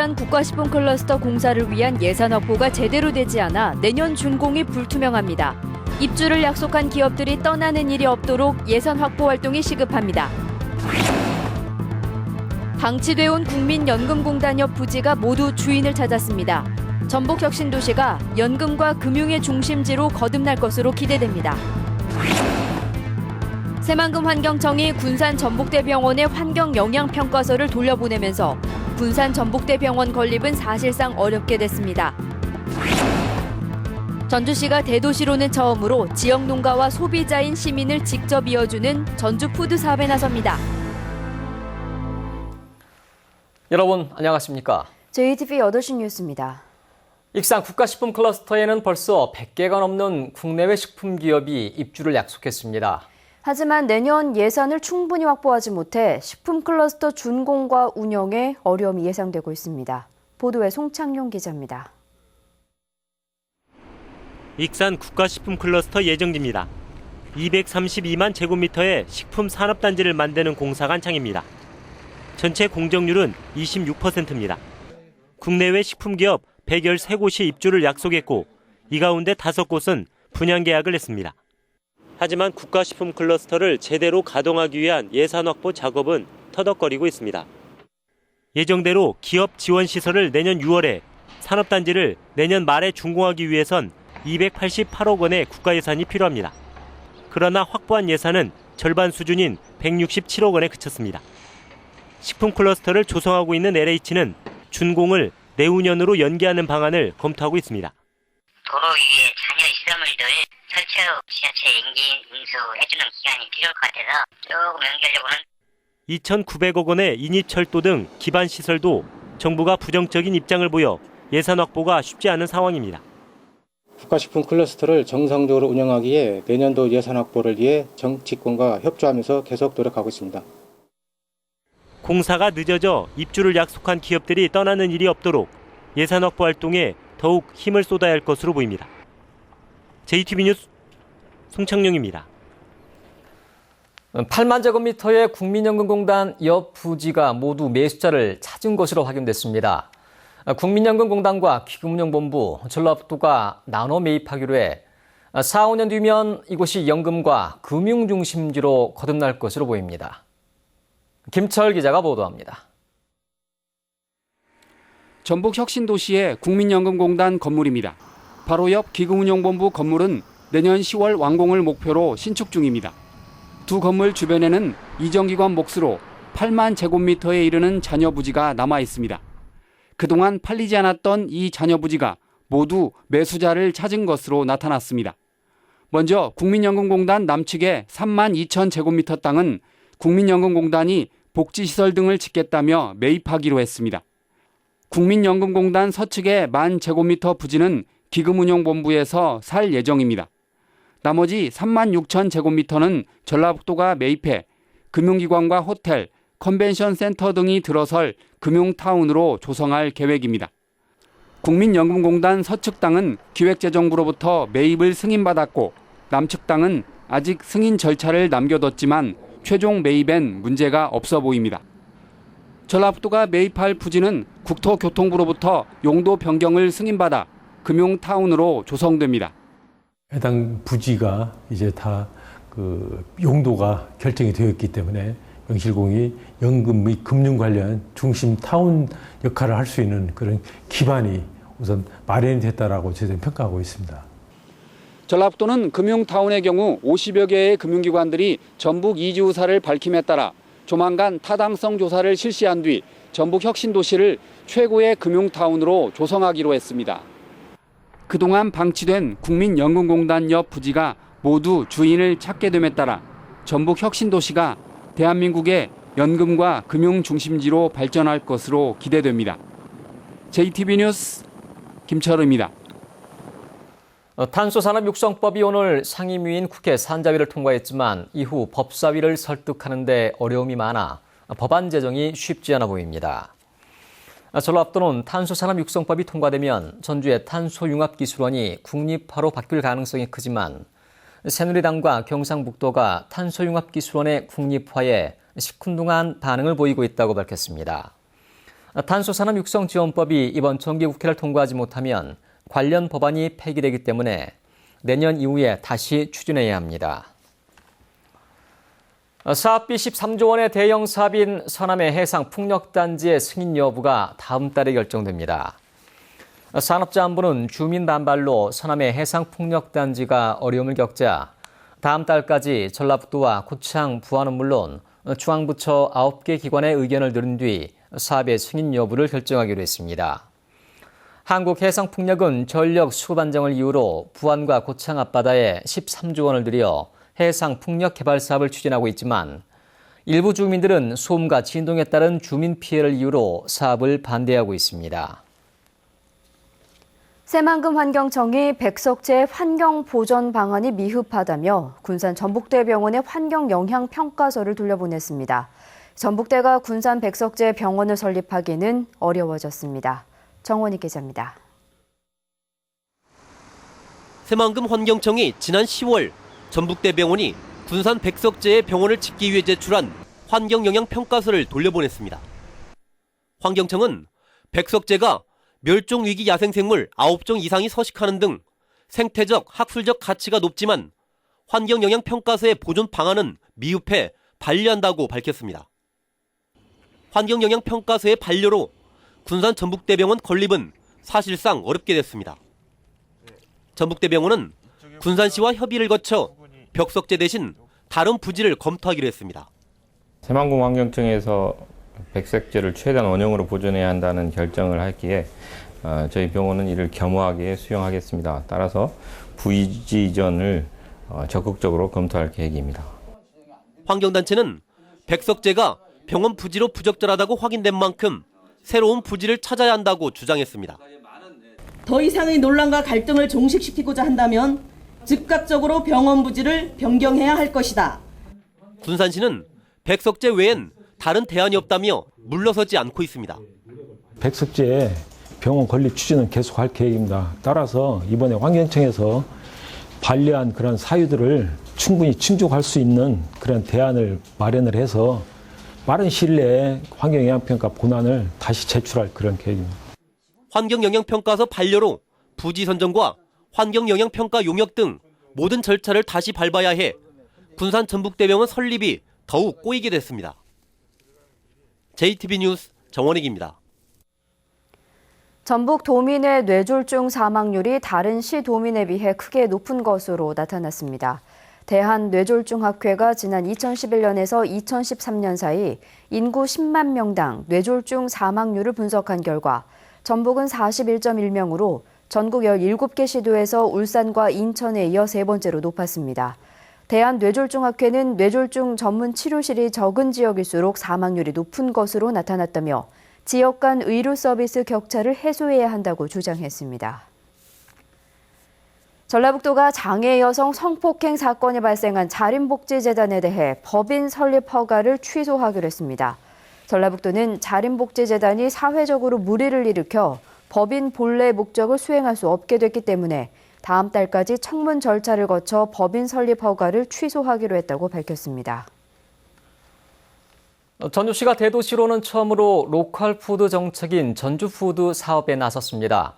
익산 국가식품 클러스터 공사를 위한 예산 확보가 제대로 되지 않아 내년 준공이 불투명합니다. 입주를 약속한 기업들이 떠나는 일이 없도록 예산 확보 활동이 시급합니다. 방치돼 온 국민연금공단 옆 부지가 모두 주인을 찾았습니다. 전북혁신도시가 연금과 금융의 중심지로 거듭날 것으로 기대됩니다. 새만금 환경청이 군산 전북대병원의 환경영향평가서를 돌려보내면서 군산 전북대병원 건립은 사실상 어렵게 됐습니다. 전주시가 대도시로는 처음으로 지역 농가와 소비자인 시민을 직접 이어주는 전주푸드 사업에 나섭니다. 여러분 안녕하십니까? JTBC 8시 뉴스입니다. 익산 국가식품 클러스터에는 벌써 100개가 넘는 국내외 식품 기업이 입주를 약속했습니다. 하지만 내년 예산을 충분히 확보하지 못해 식품 클러스터 준공과 운영에 어려움이 예상되고 있습니다. 보도에 송창용 기자입니다. 익산 국가식품 클러스터 예정지입니다. 232만 제곱미터의 식품 산업단지를 만드는 공사가 한창입니다. 전체 공정률은 26%입니다. 국내외 식품기업 113곳이 입주를 약속했고 이 가운데 5곳은 분양 계약을 했습니다. 하지만 국가식품 클러스터를 제대로 가동하기 위한 예산 확보 작업은 터덕거리고 있습니다. 예정대로 기업 지원 시설을 내년 6월에, 산업단지를 내년 말에 준공하기 위해선 288억 원의 국가 예산이 필요합니다. 그러나 확보한 예산은 절반 수준인 167억 원에 그쳤습니다. 식품 클러스터를 조성하고 있는 LH는 준공을 내후년으로 연기하는 방안을 검토하고 있습니다. 도로 위에 잔여 시설물들 설치 후 지하철 연기 운수해주는 기간이 필요할 것 같아서 조금 연기하려고는 2,900억 원의 인입철도 등 기반 시설도 정부가 부정적인 입장을 보여 예산 확보가 쉽지 않은 상황입니다. 국가식품 클러스터를 정상적으로 운영하기에 내년도 예산 확보를 위해 정치권과 협조하면서 계속 노력하고 있습니다. 공사가 늦어져 입주를 약속한 기업들이 떠나는 일이 없도록 예산 확보 활동에 더욱 힘을 쏟아야 할 것으로 보입니다. JTBC 뉴스 송창용입니다. 8만 제곱미터의 국민연금공단 옆 부지가 모두 매수자를 찾은 것으로 확인됐습니다. 국민연금공단과 기금운용본부, 전라북도가 나눠 매입하기로 해 4, 5년 뒤면 이곳이 연금과 금융 중심지로 거듭날 것으로 보입니다. 김철 기자가 보도합니다. 전북혁신도시의 국민연금공단 건물입니다. 바로 옆 기금운용본부 건물은 내년 10월 완공을 목표로 신축 중입니다. 두 건물 주변에는 이전기관 몫으로 8만 제곱미터에 이르는 잔여 부지가 남아 있습니다. 그동안 팔리지 않았던 이 잔여 부지가 모두 매수자를 찾은 것으로 나타났습니다. 먼저 국민연금공단 남측의 3만 2천 제곱미터 땅은 국민연금공단이 복지시설 등을 짓겠다며 매입하기로 했습니다. 국민연금공단 서측의 1만 제곱미터 부지는 기금운용본부에서 살 예정입니다. 나머지 3만 6천 제곱미터는 전라북도가 매입해 금융기관과 호텔, 컨벤션 센터 등이 들어설 금융타운으로 조성할 계획입니다. 국민연금공단 서측 땅은 기획재정부로부터 매입을 승인받았고 남측 땅은 아직 승인 절차를 남겨뒀지만 최종 매입엔 문제가 없어 보입니다. 전라북도가 매입할 부지는 국토교통부로부터 용도 변경을 승인받아 금융타운으로 조성됩니다. 해당 부지가 이제 다 용도가 결정이 되었기 때문에 영실공이 연금 및 금융 관련 중심 타운 역할을 할 수 있는 그런 기반이 우선 마련이 됐다라고 저희들은 평가하고 있습니다. 전라북도는 금융타운의 경우 50여 개의 금융기관들이 전북 이주 의사를 밝힘에 따라 조만간 타당성 조사를 실시한 뒤 전북혁신도시를 최고의 금융타운으로 조성하기로 했습니다. 그동안 방치된 국민연금공단 옆 부지가 모두 주인을 찾게 됨에 따라 전북혁신도시가 대한민국의 연금과 금융 중심지로 발전할 것으로 기대됩니다. JTBC 뉴스 김철우입니다. 탄소산업육성법이 오늘 상임위인 국회 산자위를 통과했지만 이후 법사위를 설득하는 데 어려움이 많아 법안 제정이 쉽지 않아 보입니다. 전라북도는 탄소산업육성법이 통과되면 전주의 탄소융합기술원이 국립화로 바뀔 가능성이 크지만 새누리당과 경상북도가 탄소융합기술원의 국립화에 시큰둥한 반응을 보이고 있다고 밝혔습니다. 탄소산업 육성지원법이 이번 정기국회를 통과하지 못하면 관련 법안이 폐기되기 때문에 내년 이후에 다시 추진해야 합니다. 사업비 13조 원의 대형 사업인 서남의 해상 풍력단지의 승인 여부가 다음 달에 결정됩니다. 산업자원부는 주민 반발로 서남의 해상 풍력단지가 어려움을 겪자 다음 달까지 전라북도와 고창, 부안은 물론 중앙부처 9개 기관의 의견을 들은 뒤 사업의 승인 여부를 결정하기로 했습니다. 한국해상풍력은 전력 수급 안정을 이유로 부안과 고창 앞바다에 13조 원을 들여 해상 풍력 개발 사업을 추진하고 있지만 일부 주민들은 소음과 진동에 따른 주민 피해를 이유로 사업을 반대하고 있습니다. 새만금 환경청이 백석제 환경 보전 방안이 미흡하다며 군산 전북대병원의 환경 영향 평가서를 돌려보냈습니다. 전북대가 군산 백석제 병원을 설립하기는 어려워졌습니다. 정원희 기자입니다. 새만금 환경청이 지난 10월 전북대병원이 군산 백석제의 병원을 짓기 위해 제출한 환경영향평가서를 돌려보냈습니다. 환경청은 백석제가 멸종위기 야생생물 9종 이상이 서식하는 등 생태적, 학술적 가치가 높지만 환경영향평가서의 보존 방안은 미흡해 반려한다고 밝혔습니다. 환경영향평가서의 반려로 군산 전북대병원 건립은 사실상 어렵게 됐습니다. 전북대병원은 군산시와 협의를 거쳐 벽석제 대신 다른 부지를 검토하기로 했습니다. 새만금 환경청에서 백석제를 최대한 원형으로 보존해야 한다는 결정을 했기에 저희 병원은 이를 겸허하게 수용하겠습니다. 따라서 부지 이전을 적극적으로 검토할 계획입니다. 환경단체는 백석제가 병원 부지로 부적절하다고 확인된 만큼 새로운 부지를 찾아야 한다고 주장했습니다. 더 이상의 논란과 갈등을 종식시키고자 한다면 즉각적으로 병원 부지를 변경해야 할 것이다. 군산시는 백석제 외엔 다른 대안이 없다며 물러서지 않고 있습니다. 백석제 병원 건립 추진은 계속할 계획입니다. 따라서 이번에 환경청에서 반려한 그런 사유들을 충분히 충족할 수 있는 그런 대안을 마련을 해서 빠른 시일 내에 환경영향평가 본안을 다시 제출할 그런 계획입니다. 환경영향평가서 반려로 부지 선정과 환경영향평가 용역 등 모든 절차를 다시 밟아야 해 군산 전북대병원 설립이 더욱 꼬이게 됐습니다. JTB 뉴스 정원익입니다. 전북 도민의 뇌졸중 사망률이 다른 시 도민에 비해 크게 높은 것으로 나타났습니다. 대한뇌졸중학회가 지난 2011년에서 2013년 사이 인구 10만 명당 뇌졸중 사망률을 분석한 결과 전북은 41.1명으로 전국 17개 시도에서 울산과 인천에 이어 세 번째로 높았습니다. 대한뇌졸중학회는 뇌졸중 전문 치료실이 적은 지역일수록 사망률이 높은 것으로 나타났다며 지역 간 의료 서비스 격차를 해소해야 한다고 주장했습니다. 전라북도가 장애 여성 성폭행 사건이 발생한 자린복지재단에 대해 법인 설립 허가를 취소하기로 했습니다. 전라북도는 자린복지재단이 사회적으로 물의를 일으켜 법인 본래 목적을 수행할 수 없게 됐기 때문에 다음 달까지 청문 절차를 거쳐 법인 설립 허가를 취소하기로 했다고 밝혔습니다. 전주시가 대도시로는 처음으로 로컬 푸드 정책인 전주푸드 사업에 나섰습니다.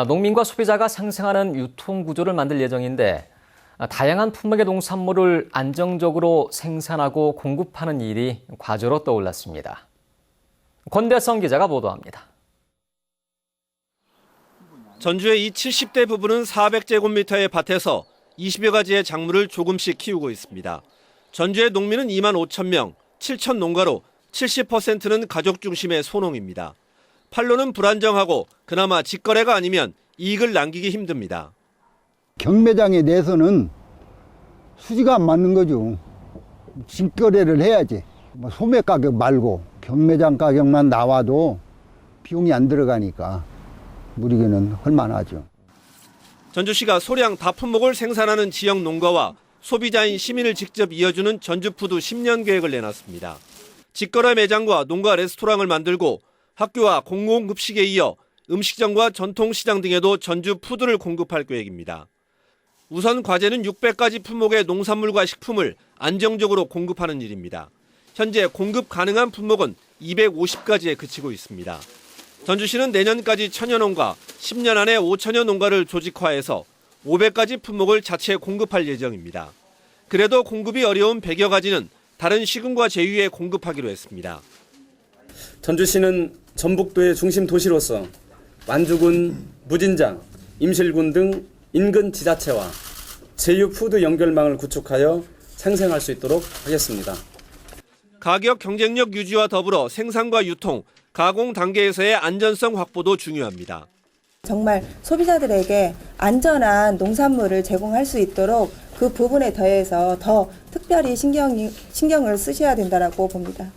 농민과 소비자가 상생하는 유통 구조를 만들 예정인데 다양한 품목의 농산물을 안정적으로 생산하고 공급하는 일이 과제로 떠올랐습니다. 권대성 기자가 보도합니다. 전주의 이 70대 부부는 400제곱미터의 밭에서 20여 가지의 작물을 조금씩 키우고 있습니다. 전주의 농민은 2만 5천 명, 7천 농가로 70%는 가족 중심의 소농입니다. 판로는 불안정하고 그나마 직거래가 아니면 이익을 남기기 힘듭니다. 경매장에 내서는 수지가 안 맞는 거죠. 직거래를 해야지. 소매 가격 말고 경매장 가격만 나와도 비용이 안 들어가니까 우리에게는 할만하죠. 전주시가 소량 다품목을 생산하는 지역 농가와 소비자인 시민을 직접 이어주는 전주푸드 10년 계획을 내놨습니다. 직거래 매장과 농가 레스토랑을 만들고 학교와 공공급식에 이어 음식점과 전통시장 등에도 전주푸드를 공급할 계획입니다. 우선 과제는 600가지 품목의 농산물과 식품을 안정적으로 공급하는 일입니다. 현재 공급 가능한 품목은 250가지에 그치고 있습니다. 전주시는 내년까지 천여농가, 10년 안에 5천여 농가를 조직화해서 500가지 품목을 자체 공급할 예정입니다. 그래도 공급이 어려운 100여 가지는 다른 시군과 제휴에 공급하기로 했습니다. 전주시는 전북도의 중심 도시로서 완주군, 무진장, 임실군 등 인근 지자체와 제휴 푸드 연결망을 구축하여 생생할 수 있도록 하겠습니다. 가격 경쟁력 유지와 더불어 생산과 유통, 가공 단계에서의 안전성 확보도 중요합니다. 정말 소비자들에게 안전한 농산물을 제공할 수 있도록 그 부분에 더해서 더 특별히 신경을 쓰셔야 된다고 봅니다.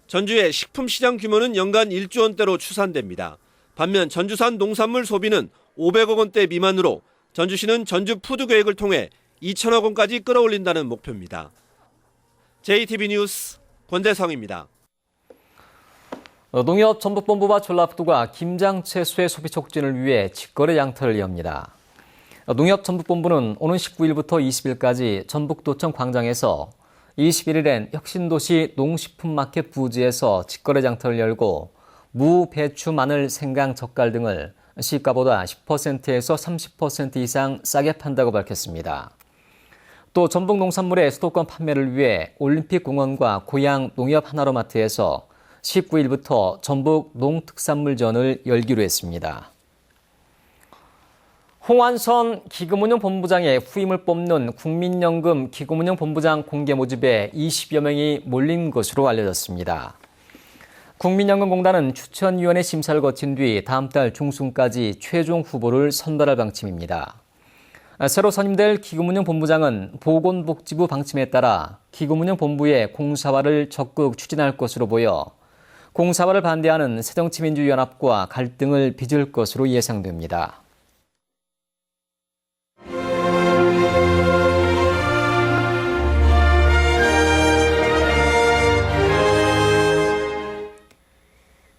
전주의 식품 시장 규모는 연간 1조 원대로 추산됩니다. 반면 전주산 농산물 소비는 500억 원대 미만으로 전주시는 전주 푸드 계획을 통해 2천억 원까지 끌어올린다는 목표입니다. JTB 뉴스 권대성입니다. 농협전북본부와 전라북도가 김장 채소의 소비 촉진을 위해 직거래 양터를 엽니다. 농협전북본부는 오는 19일부터 20일까지 전북도청 광장에서 21일엔 혁신도시 농식품마켓 부지에서 직거래 장터를 열고 무, 배추, 마늘, 생강, 젓갈 등을 시가보다 10%에서 30% 이상 싸게 판다고 밝혔습니다. 또 전북 농산물의 수도권 판매를 위해 올림픽공원과 고양 농협 하나로마트에서 19일부터 전북 농특산물전을 열기로 했습니다. 홍완선 기금운용본부장의 후임을 뽑는 국민연금 기금운용본부장 공개 모집에 20여 명이 몰린 것으로 알려졌습니다. 국민연금공단은 추천위원회 심사를 거친 뒤 다음 달 중순까지 최종 후보를 선발할 방침입니다. 새로 선임될 기금운용본부장은 보건복지부 방침에 따라 기금운용본부의 공사화를 적극 추진할 것으로 보여 공사화를 반대하는 새정치민주연합과 갈등을 빚을 것으로 예상됩니다.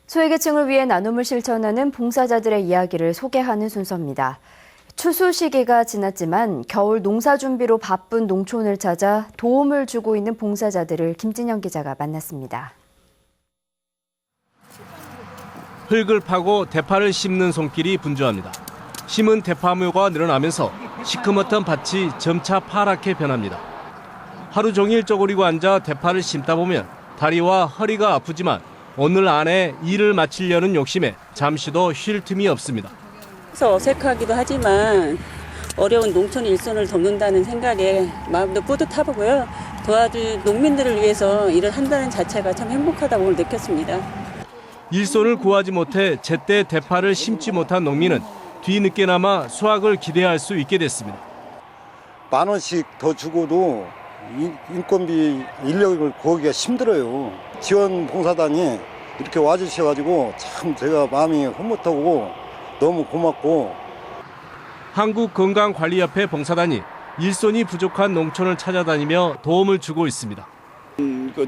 소외계층을 위해 나눔을 실천하는 봉사자들의 이야기를 소개하는 순서입니다. 추수 시기가 지났지만 겨울 농사 준비로 바쁜 농촌을 찾아 도움을 주고 있는 봉사자들을 김진영 기자가 만났습니다. 흙을 파고 대파를 심는 손길이 분주합니다. 심은 대파묘가 늘어나면서 시커멓던 밭이 점차 파랗게 변합니다. 하루 종일 쪼그리고 앉아 대파를 심다 보면 다리와 허리가 아프지만 오늘 안에 일을 마치려는 욕심에 잠시도 쉴 틈이 없습니다. 그래서 어색하기도 하지만 어려운 농촌 일손을 돕는다는 생각에 마음도 뿌듯하고요. 도와줄 농민들을 위해서 일을 한다는 자체가 참 행복하다고 오늘 느꼈습니다. 일손을 구하지 못해 제때 대파를 심지 못한 농민은 뒤늦게나마 수확을 기대할 수 있게 됐습니다. 10,000원씩 더 주고도 인건비 인력을 구하기가 힘들어요. 지원 봉사단이 이렇게 와주셔가지고 참 제가 마음이 흐뭇하고 너무 고맙고. 한국건강관리협회 봉사단이 일손이 부족한 농촌을 찾아다니며 도움을 주고 있습니다.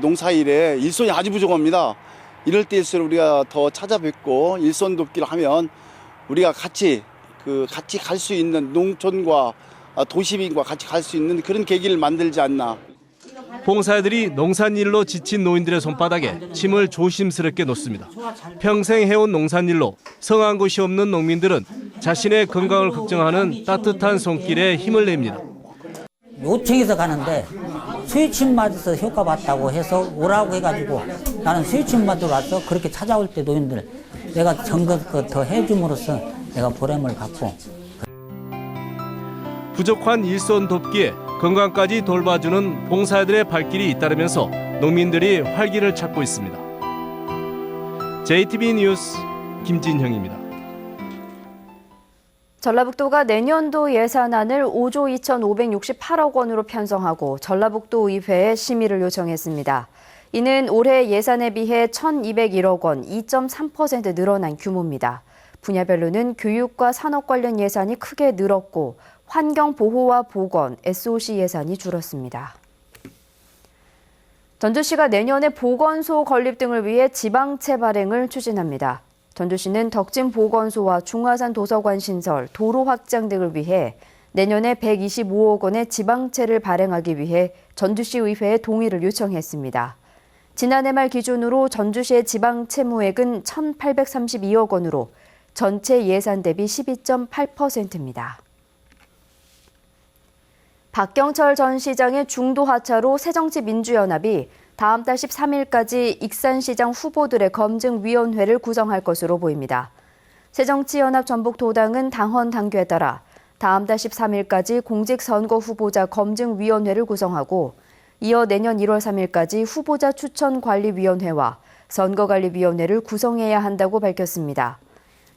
농사일에 일손이 아주 부족합니다. 이럴 때일수록 우리가 더 찾아뵙고 일손 돕기를 하면 우리가 같이 갈 수 있는 농촌과 도시민과 같이 갈 수 있는 그런 계기를 만들지 않나. 봉사들이 농산일로 지친 노인들의 손바닥에 침을 조심스럽게 놓습니다. 평생 해온 농산일로 성한 곳이 없는 농민들은 자신의 건강을 걱정하는 따뜻한 손길에 힘을 냅니다. 요청해서 가는데 스위칭 맞아서 효과 봤다고 해서 오라고 해가지고 나는 스위칭 맞으러 왔어. 그렇게 찾아올 때 노인들 내가 정성껏 더 해줌으로써 내가 보람을 갖고. 부족한 일손 돕기에 건강까지 돌봐주는 봉사들의 발길이 잇따르면서 농민들이 활기를 찾고 있습니다. JTB 뉴스 김진형입니다. 전라북도가 내년도 예산안을 5조 2,568억 원으로 편성하고 전라북도 의회에 심의를 요청했습니다. 이는 올해 예산에 비해 1,201억 원, 2.3% 늘어난 규모입니다. 분야별로는 교육과 산업 관련 예산이 크게 늘었고 환경보호와 보건, SOC 예산이 줄었습니다. 전주시가 내년에 보건소 건립 등을 위해 지방채 발행을 추진합니다. 전주시는 덕진보건소와 중화산 도서관 신설, 도로 확장 등을 위해 내년에 125억 원의 지방채를 발행하기 위해 전주시 의회에 동의를 요청했습니다. 지난해 말 기준으로 전주시의 지방 채무액은 1,832억 원으로 전체 예산 대비 12.8%입니다. 박경철 전 시장의 중도 하차로 새정치민주연합이 다음 달 13일까지 익산시장 후보들의 검증위원회를 구성할 것으로 보입니다. 새정치연합 전북도당은 당헌 당규에 따라 다음 달 13일까지 공직선거 후보자 검증위원회를 구성하고 이어 내년 1월 3일까지 후보자 추천관리위원회와 선거관리위원회를 구성해야 한다고 밝혔습니다.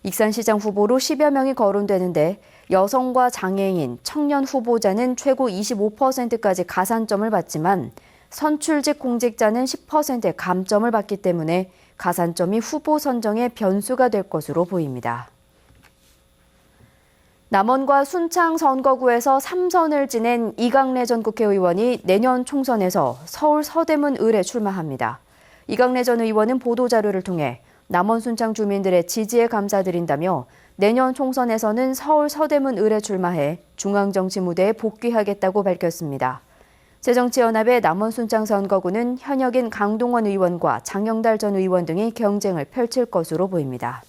익산시장 후보로 10여 명이 거론되는데 여성과 장애인, 청년 후보자는 최고 25%까지 가산점을 받지만 선출직 공직자는 10%의 감점을 받기 때문에 가산점이 후보 선정의 변수가 될 것으로 보입니다. 남원과 순창 선거구에서 3선을 지낸 이강래 전 국회의원이 내년 총선에서 서울 서대문 을에 출마합니다. 이강래 전 의원은 보도자료를 통해 남원 순창 주민들의 지지에 감사드린다며 내년 총선에서는 서울 서대문 을에 출마해 중앙정치 무대에 복귀하겠다고 밝혔습니다. 새정치연합의 남원 순창 선거구는 현역인 강동원 의원과 장영달 전 의원 등이 경쟁을 펼칠 것으로 보입니다.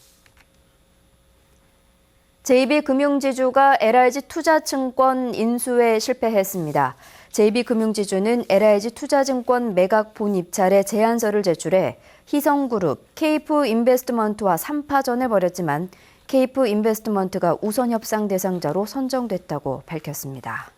JB금융지주가 LIG투자증권 인수에 실패했습니다. JB금융지주는 LIG투자증권 매각 본 입찰에 제안서를 제출해 희성그룹, 케이프인베스트먼트와 3파전을 벌였지만 케이프인베스트먼트가 우선 협상 대상자로 선정됐다고 밝혔습니다.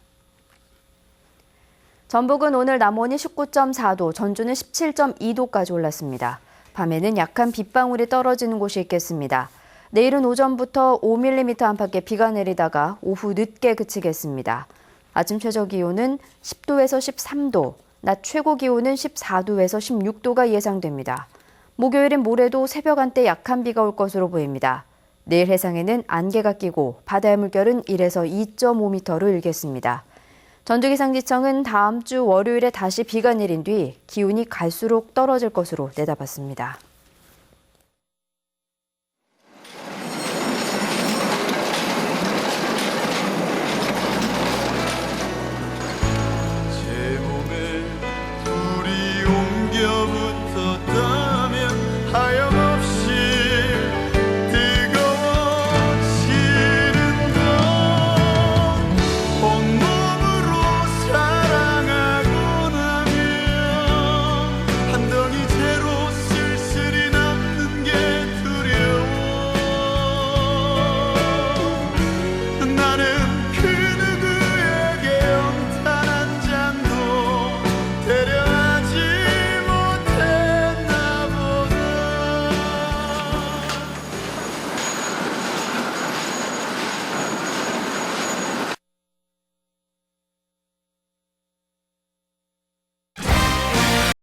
전북은 오늘 남원이 19.4도, 전주는 17.2도까지 올랐습니다. 밤에는 약한 빗방울이 떨어지는 곳이 있겠습니다. 내일은 오전부터 5mm 안팎의 비가 내리다가 오후 늦게 그치겠습니다. 아침 최저 기온은 10도에서 13도, 낮 최고 기온은 14도에서 16도가 예상됩니다. 목요일인 모레도 새벽 한때 약한 비가 올 것으로 보입니다. 내일 해상에는 안개가 끼고 바다의 물결은 1에서 2.5m로 일겠습니다. 전주기상지청은 다음 주 월요일에 다시 비가 내린 뒤 기온이 갈수록 떨어질 것으로 내다봤습니다.